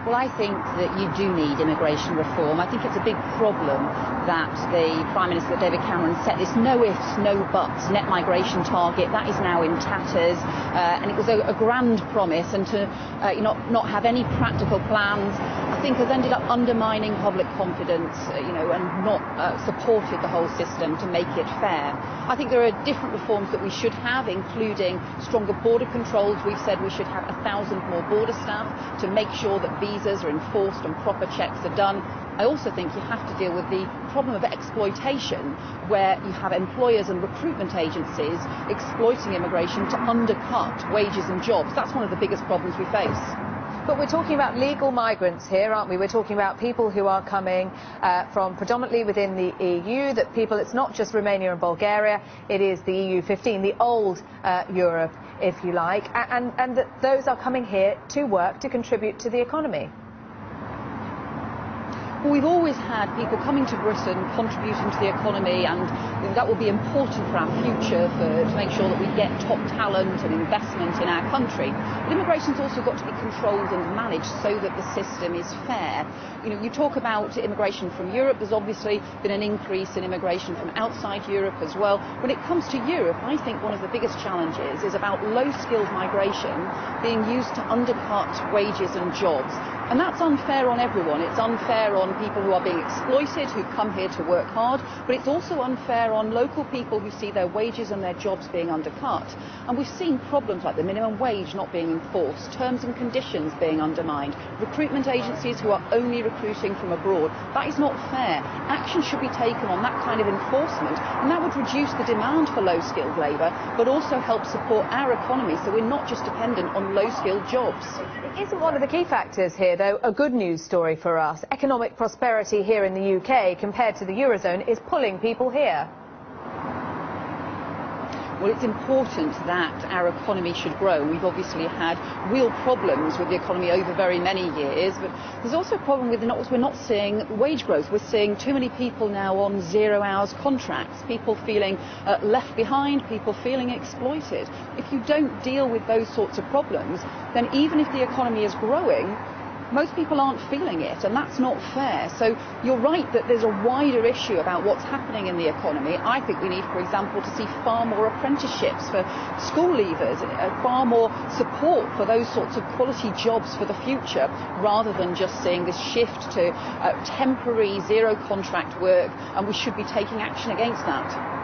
Well, I think that you do need immigration reform. I think it's a big problem that the Prime Minister, David Cameron, set this no ifs, no buts net migration target. That is now in tatters, and it was a grand promise, and to not have any practical plans, I think has ended up undermining public confidence, and not supported the whole system to make it fair. I think there are different reforms that we should have, including stronger border controls. We've said we should have 1,000 more border staff to make sure that visas are enforced and proper checks are done. I also think you have to deal with the problem of exploitation, where you have employers and recruitment agencies exploiting immigration to undercut wages and jobs. That's one of the biggest problems we face. But we're talking about legal migrants here, aren't we? We're talking about people who are coming from predominantly within the EU, it's not just Romania and Bulgaria, it is the EU 15, the old Europe, if you like, and that those are coming here to work, to contribute to the economy. Well, we've always had people coming to Britain contributing to the economy, and that will be important for our future, to make sure that we get top talent and investment in our country. But immigration's also got to be controlled and managed so that the system is fair. You talk about immigration from Europe. There's obviously been an increase in immigration from outside Europe as well. When it comes to Europe, I think one of the biggest challenges is about low-skilled migration being used to undercut wages and jobs. And that's unfair on everyone. It's unfair on people who are being exploited, who come here to work hard, but it's also unfair on local people who see their wages and their jobs being undercut. And we've seen problems like the minimum wage not being enforced, terms and conditions being undermined, recruitment agencies who are only recruiting from abroad. That is not fair. Action should be taken on that kind of enforcement, and that would reduce the demand for low-skilled labour, but also help support our economy so we're not just dependent on low-skilled jobs. Isn't one of the key factors here, though, a good news story for us? Economic prosperity here in the UK compared to the Eurozone is pulling people here. Well, it's important that our economy should grow. We've obviously had real problems with the economy over very many years, but there's also a problem with we're not seeing wage growth. We're seeing too many people now on 0 hours contracts, people feeling left behind, people feeling exploited. If you don't deal with those sorts of problems, then even if the economy is growing, most people aren't feeling it, and that's not fair. So you're right that there's a wider issue about what's happening in the economy. I think we need, for example, to see far more apprenticeships for school leavers, far more support for those sorts of quality jobs for the future, rather than just seeing this shift to temporary zero contract work, and we should be taking action against that.